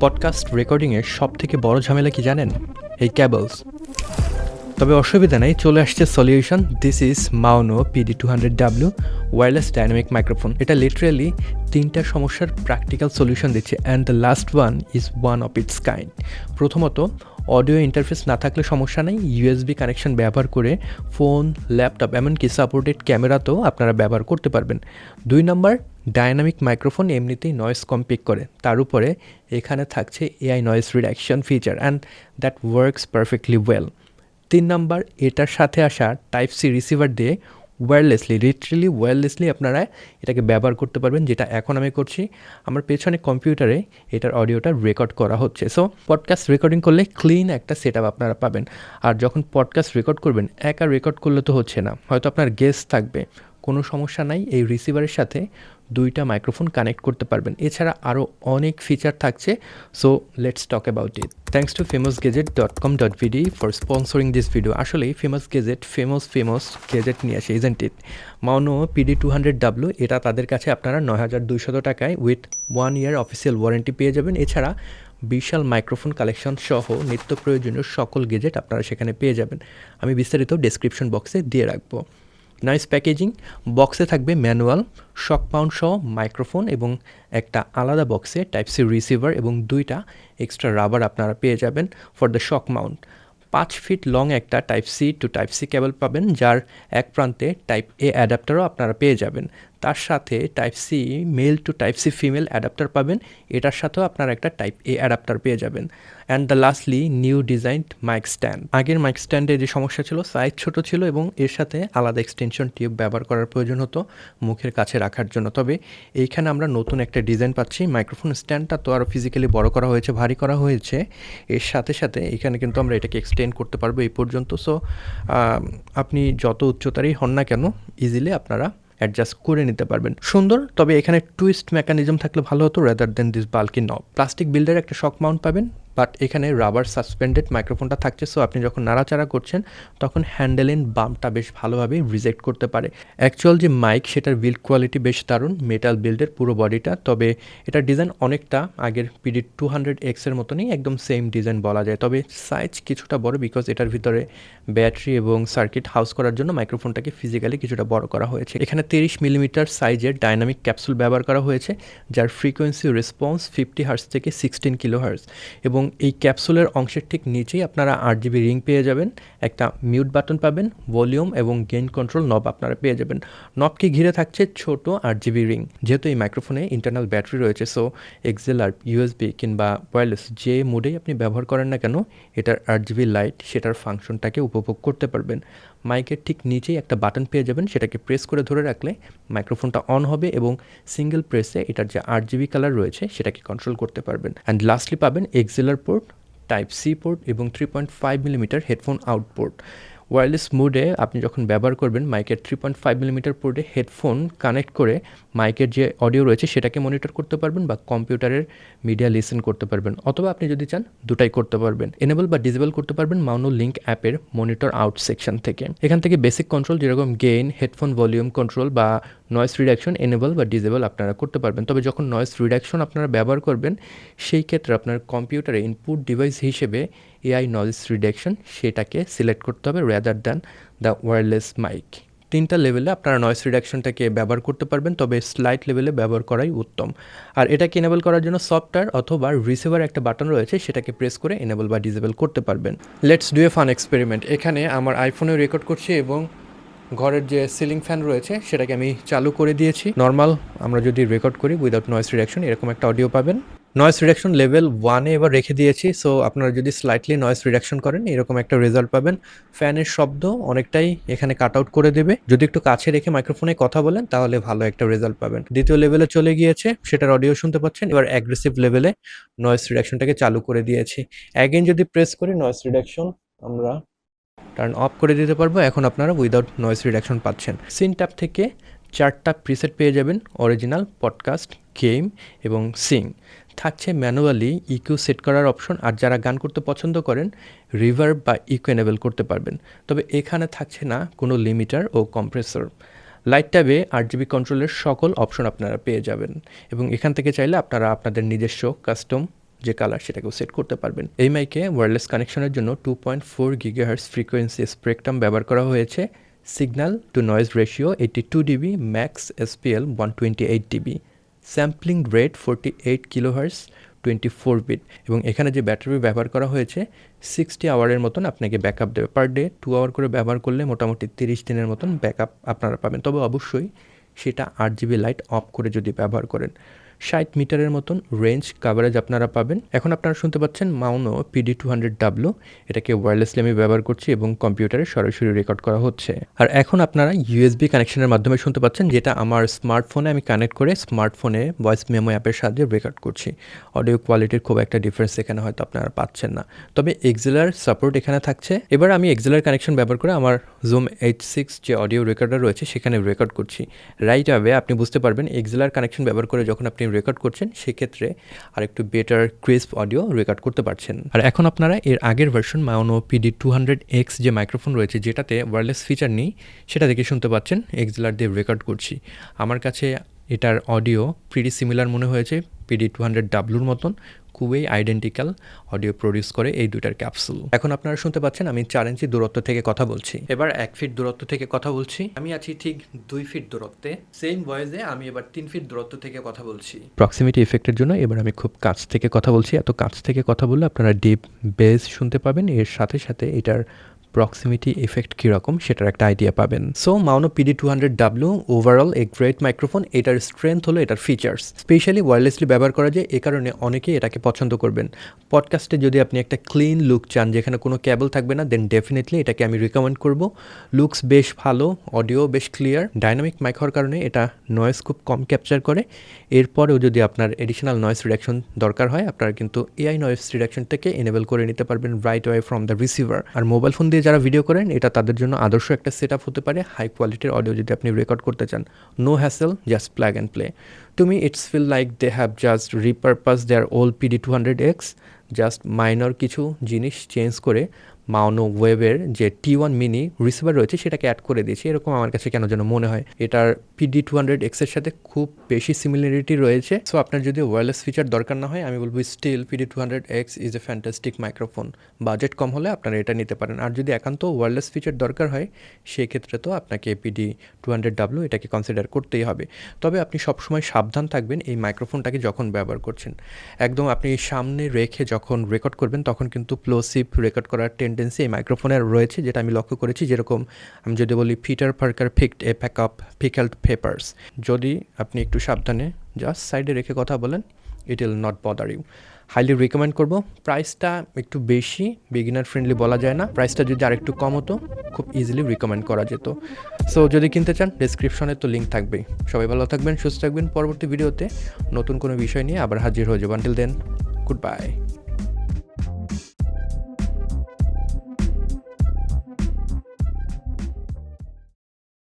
Podcast রেকর্ডিংয়ের সবথেকে বড় ঝামেলা কি জানেন? এই কেবলস। তবে অসুবিধা নেই, চলে আসছে solution. This is মাউনো PD200W wireless dynamic microphone. এটা লিটারেলি তিনটা সমস্যার প্র্যাকটিক্যাল সলিউশন দিচ্ছে, and the last one is one of its kind. প্রথমত, অডিও ইন্টারফেস না থাকলে সমস্যা নেই, USB কানেকশন ব্যবহার করে ফোন, ল্যাপটপ, এমনকি সাপোর্টেড ক্যামেরাতেও আপনারা ব্যবহার করতে পারবেন। 2 নম্বর, ডায়নামিক মাইক্রোফোন এমনিতেই নয়েজ কম পিক করে, তার উপরে এখানে থাকছে AI noise reduction feature, and that works perfectly well. 3 নম্বর, এটার সাথে আসা Type-C রিসিভার দিয়ে লিটারেলি ওয়্যারলেসলি আপনারা এটাকে ব্যবহার করতে পারবেন, যেটা এখন আমি করছি। আমার পেছনে কম্পিউটারে এটার অডিওটা রেকর্ড করা হচ্ছে। সো পডকাস্ট রেকর্ডিং করলে ক্লিন একটা সেটআপ আপনারা পাবেন। আর যখন পডকাস্ট রেকর্ড করবেন, একা রেকর্ড করলে তো হচ্ছে না, হয়তো আপনার গেস্ট থাকবে, কোনো সমস্যা নাই, এই রিসিভারের সাথে 2টা মাইক্রোফোন কানেক্ট করতে পারবেন। এছাড়া আরও অনেক ফিচার থাকছে। So let's talk about it. Thanks to famousgadget.com.vd for sponsoring this video. আসলেই ফেমাস গেজেট নিয়ে আসে, ইজেন্ট ইট? মাউনো PD200W, এটা তাদের কাছে আপনারা 9,200 টাকায় উইথ 1 ইয়ার অফিসিয়াল ওয়ারেন্টি পেয়ে যাবেন। এছাড়া বিশাল মাইক্রোফোন কালেকশন সহ নিত্য প্রয়োজনীয় সকল গেজেট আপনারা সেখানে পেয়ে যাবেন। আমি বিস্তারিত ডেসক্রিপশন বক্সে দিয়ে রাখবো। Nice packaging. বক্সে থাকবে ম্যানুয়াল, শক মাউন্ট সহ মাইক্রোফোন এবং একটা আলাদা বক্সে Type-C রিসিভার এবং 2টা এক্সট্রা রাবার আপনারা পেয়ে যাবেন for the shock Mount. 5 feet long একটা Type-C টু Type-C কেবল পাবেন, যার এক প্রান্তে Type-A অ্যাডাপ্টারও আপনারা পেয়ে যাবেন। তার সাথে Type-C mail two Type-C female adapter পাবেন, এটার সাথেও আপনারা একটা Type-A অ্যাডাপ্টার পেয়ে যাবেন। And the lastly new designed mic stand. আগের মাইক স্ট্যান্ডে যে সমস্যা ছিল, সাইজ ছোট ছিল এবং এর সাথে আলাদা এক্সটেনশন টিউব ব্যবহার করার প্রয়োজন হতো মুখের কাছে রাখার জন্য। তবে এইখানে আমরা নতুন একটা ডিজাইন পাচ্ছি। মাইক্রোফোন স্ট্যান্ডটা তো আরও ফিজিক্যালি বড় করা হয়েছে, ভারী করা হয়েছে। এর সাথে সাথে এখানে কিন্তু আমরা এটাকে এক্সটেন্ড করতে পারবো এই পর্যন্ত। সো আপনি যত উচ্চতারই হন না কেন, ইজিলি আপনারা অ্যাডজাস্ট করে নিতে পারবেন। সুন্দর। তবে এখানে টুইস্ট মেকানিজম থাকলে ভালো হতো রেদার দেন দিস বাল্কি নব। প্লাস্টিক বিল্ডের একটা শক মাউন্ট পাবেন, বাট এখানে রাবার সাসপেন্ডেড মাইক্রোফোনটা থাকছে। সো আপনি যখন নাড়াচাড়া করছেন তখন হ্যান্ডেল বাম্পটা বেশ ভালোভাবে রিজেক্ট করতে পারে। অ্যাকচুয়াল যে মাইক, সেটার বিল্ড কোয়ালিটি বেশ দারুণ, মেটাল বিল্ডের পুরো বডিটা। তবে এটার ডিজাইন অনেকটা আগের PD200X এর মতনই, একদম সেম ডিজাইন বলা যায়। তবে সাইজ কিছুটা বড়, বিকজ এটার ভিতরে ব্যাটারি এবং সার্কিট হাউস করার জন্য মাইক্রোফোনটাকে ফিজিক্যালি কিছুটা বড় করা হয়েছে। এখানে 30 মিলিমিটার সাইজের ডাইনামিক ক্যাপসুল ব্যবহার করা হয়েছে, যার ফ্রিকোয়েন্সি রেসপন্স 50 হার্টজ থেকে 16 কিলো হার্টজ। এবং এই ক্যাপসুলের অংশের ঠিক নিচেই আপনারা 8GB রিং পেয়ে যাবেন, একটা মিউট বাটন পাবেন, ভলিউম এবং গেইন কন্ট্রোল নব আপনারা পেয়ে যাবেন। নবকে ঘিরে থাকছে ছোট 8GB রিং। যেহেতু এই মাইক্রোফোনে ইন্টারনাল ব্যাটারি রয়েছে, সো XLR, USB কিংবা ওয়্যারলেস যে মোডেই আপনি ব্যবহার করেন না কেন, এটার 8GB লাইট সেটার ফাংশনটাকে উপভোগ করতে পারবেন। মাইকের ঠিক নিচেই একটা বাটন পেয়ে যাবেন, সেটাকে প্রেস করে ধরে রাখলে মাইক্রোফোনটা অন হবে এবং সিঙ্গেল প্রেসে এটার যে 8GB কালার রয়েছে সেটাকে কন্ট্রোল করতে পারবেন। অ্যান্ড লাস্টলি পাবেন XLR পোর্ট, Type-C পোর্ট এবং 3.5 মিলিমিটার হেডফোন আউটপোর্ট। ওয়্যারলেস মোডে আপনি যখন ব্যবহার করবেন, মাইকের 3.5 মিলিমিটার পোর্টে হেডফোন কানেক্ট করে মাইকের যে অডিও রয়েছে সেটাকে মনিটর করতে পারবেন, বা কম্পিউটারের মিডিয়া লিসেন করতে পারবেন, অথবা আপনি যদি চান দুটাই করতে পারবেন। এনেবল বা ডিসেবল করতে পারবেন মাউনো লিঙ্ক অ্যাপের মনিটর আউট সেকশন থেকে। এখান থেকে বেসিক কন্ট্রোল যেরকম গেইন, হেডফোন ভলিউম কন্ট্রোল বা নয়েজ রিডাকশন এনেবল বা ডিসেবল আপনারা করতে পারবেন। তবে যখন নয়েজ রিডাকশন আপনারা ব্যবহার করবেন, সেই ক্ষেত্রে আপনার কম্পিউটারে ইনপুট ডিভাইস হিসেবে AI নয়েজ রিডাকশন সেটাকে সিলেক্ট করতে হবে rather than the wireless mic. 3টা লেভেলে আপনারা নয়েজ রিডাকশনটাকে ব্যবহার করতে পারবেন, তবে স্লাইট লেভেলে ব্যবহার করাই উত্তম। আর এটাকে এনেবল করার জন্য সফটওয়্যার অথবা রিসিভার একটা বাটন রয়েছে, সেটাকে প্রেস করে এনেবল বা ডিসেবল করতে পারবেন। Let's do a fun experiment. এখানে আমার আইফোনে রেকর্ড করছি এবং ঘরের যে সিলিং ফ্যান রয়েছে সেটাকে আমি চালু করে দিয়েছি। নর্মাল আমরা যদি রেকর্ড করি উইদাউট নয়েজ রিডাকশন, এরকম একটা অডিও পাবেন। নয়েজ রিডাকশন লেভেল 1-এ এবার রেখে দিয়েছি। সো আপনারা যদি স্লাইটলি নয়েজ রিডাকশন করেন, এরকম একটা রেজাল্ট পাবেন। ফ্যানের শব্দ অনেকটাই এখানে কাট আউট করে দেবে। যদি একটু কাছে রেখে মাইক্রোফোনে কথা বলেন তাহলে ভালো একটা রেজাল্ট পাবেন। দ্বিতীয় লেভেলে চলে গিয়েছে, সেটার অডিও শুনতে পাচ্ছেন। এবার অ্যাগ্রেসিভ লেভেলে নয়েজ রিডাকশনটাকে চালু করে দিয়েছি। অ্যাগেন যদি প্রেস করি, নয়েজ রিডাকশন আমরা টার্ন অফ করে দিতে পারবো। এখন আপনারা উইদাউট নয়েজ রিডাকশন পাচ্ছেন। সিন ট্যাব থেকে 4টা প্রিসেট পেয়ে যাবেন, অরিজিনাল, পডকাস্ট, গেম এবং সিং। থাকছে ম্যানুয়ালি ইকিউ সেট করার অপশন, আর যারা গান করতে পছন্দ করেন রিভার্ব বা ইকো এনেবল করতে পারবেন। তবে এখানে থাকছে না কোনো লিমিটার ও কম্প্রেসর। লাইট ট্যাবে 8GB কন্ট্রোলের সকল অপশন আপনারা পেয়ে যাবেন, এবং এখান থেকে চাইলে আপনারা আপনাদের নিজস্ব কাস্টম যে কালার সেটাকেও সেট করতে পারবেন। এই মাইকে ওয়্যারলেস কানেকশনের জন্য 2.4 গিগাহার্টজ ফ্রিকোয়েন্সি স্পেকট্রাম ব্যবহার করা হয়েছে। Signal to noise ratio 82 dB, max SPL 128 dB, sampling rate 48 kilohertz, 24 bit, এবং এখানে যে ব্যাটারি ব্যবহার করা হয়েছে 60 আওয়ারের মতন আপনাকে ব্যাকআপ দেবে। পার ডে 2 আওয়ার করে ব্যবহার করলে মোটামুটি 30 দিনের মতন ব্যাকআপ আপনারা পাবেন, তবে অবশ্যই সেটা 8 জিবি লাইট অফ করে যদি ব্যবহার করেন। 60 মিটারের মতন রেঞ্জ কাভারেজ আপনারা পাবেন। এখন আপনারা শুনতে পাচ্ছেন মাউনো PD200W, এটাকে ওয়্যারলেসলি আমি ব্যবহার করছি এবং কম্পিউটারে সরাসরি রেকর্ড করা হচ্ছে। আর এখন আপনারা USB কানেকশনের মাধ্যমে শুনতে পাচ্ছেন, যেটা আমার স্মার্টফোনে আমি কানেক্ট করে স্মার্টফোনে ভয়েস মেমো অ্যাপের সাহায্যে রেকর্ড করছি। অডিও কোয়ালিটির খুব একটা ডিফারেন্স এখানে হয়তো আপনারা পাচ্ছেন না, তবে এক্সিলার সাপোর্ট এখানে থাকছে। এবার আমি এক্সিলার কানেকশন ব্যবহার করে আমার জুম H6 যে অডিও রেকর্ডার রয়েছে সেখানে রেকর্ড করছি। রাইট অ্যাওয়ে আপনি বুঝতে পারবেন এক্সিলার কানেকশন ব্যবহার করে যখন আপনি রেকর্ড করছেন সেক্ষেত্রে আরেকটু বেটার ক্রিস্প অডিও রেকর্ড করতে পারছেন। আর এখন আপনারা এর আগের ভার্সন মাউনো PD200X যে মাইক্রোফোন রয়েছে, যেটাতে ওয়্যারলেস ফিচার নেই, সেটা থেকে শুনতে পাচ্ছেন এক্সিলার দিয়ে রেকর্ড করছি। আমার কাছে এটার অডিও প্রিটি সিমিলার মনে হয়েছে PD200Wর মতন, খুবই আইডেন্টিক্যাল অডিও প্রডিউস করে এই দুইটার ক্যাপসুল। এখন আপনারা শুনতে পাচ্ছেন আমি 4 ইঞ্চি দূরত্ব থেকে কথা বলছি। এবার 1 ফিট দূরত্ব থেকে কথা বলছি। আমি আছি ঠিক 2 ফিট দূরত্বে। সেম ভয়েসে আমি এবার 3 ফিট দূরত্ব থেকে কথা বলছি। প্রক্সিমিটি ইফেক্টের জন্য এবার আমি খুব কাছ থেকে কথা বলছি। এত কাছ থেকে কথা বললে আপনারা ডিপ বেস শুনতে পাবেন, এর সাথে সাথে এটার প্রক্সিমিটি ইফেক্ট কীরকম সেটার একটা আইডিয়া পাবেন। So মাউনো PD200W overall a great microphone. এটার স্ট্রেংথ হলো এটার ফিচার্স, স্পেশালি ওয়্যারলেসলি ব্যবহার করা যায়, এ কারণে অনেকেই এটাকে পছন্দ করবেন। পডকাস্টে যদি আপনি একটা ক্লিন লুক চান যেখানে কোনো কেবল থাকবে না, দেন ডেফিনেটলি এটাকে আমি রিকমেন্ড করব। লুকস বেশ ভালো, অডিও বেশ ক্লিয়ার, ডাইনামিক মাইক হওয়ার কারণে এটা নয়েজ খুব কম ক্যাপচার করে। এরপরেও যদি আপনার এডিশনাল নয়েজ রিডাকশন দরকার হয়, আপনারা কিন্তু এআই নয়েজ রিডাকশন থেকে এনেবল করে নিতে পারবেন right way from the receiver. আর মোবাইল ফোন দিয়ে যারা ভিডিও করেন এটা তাদের জন্য আদর্শ একটা সেট আপ হতে পারে। হাই কোয়ালিটির অডিও যদি আপনি রেকর্ড করতে চান, no hassle, just plug and play. To me it's feel like they have just repurpose their old PD200X, just minor কিছু জিনিস চেঞ্জ করে মাউনো ওয়েবের যে T1 মিনি রিসিভার রয়েছে সেটাকে অ্যাড করে দিয়েছে, এরকম আমার কাছে কেন যেন মনে হয়। এটার PD200X এর সাথে খুব বেশি সিমিলারিটি রয়েছে। সো আপনার যদি ওয়্যারলেস ফিচার দরকার না হয়, আমি বলবো still PD200X is a fantastic microphone. Budget কম হলে আপনারা এটা নিতে পারেন। আর যদি একান্ত ওয়্যারলেস ফিচার দরকার হয় সেক্ষেত্রে তো আপনাকে PD200W এটাকে কনসিডার করতেই হবে। তবে আপনি সবসময় সাবধান থাকবেন এই মাইক্রোফোনটাকে যখন ব্যবহার করছেন। একদম আপনি সামনে রেখে যখন রেকর্ড করবেন তখন কিন্তু প্লোসিভ রেকর্ড করার টেন্ডেন্সি এই মাইক্রোফোনের রয়েছে, যেটা আমি লক্ষ্য করেছি। যেরকম আমি যদি বলি Peter Parker picked a pack of pickled peppers, যদি আপনি একটু সাবধানে জাস্ট সাইডে রেখে কথা বলেন, it will not bother you. Highly recommend করবো। প্রাইসটা একটু বেশি, বিগিনার ফ্রেন্ডলি বলা যায় না। প্রাইসটা যদি আরেকটু কম হতো খুব ইজিলি রিকমেন্ড করা যেত। সো যদি কিনতে চান ডেসক্রিপশনে তো লিঙ্ক থাকবেই। সবাই ভালো থাকবেন, সুস্থ থাকবেন। পরবর্তী ভিডিওতে নতুন কোনো বিষয় নিয়ে আবার হাজির হয়ে যাবো। Until then, good by.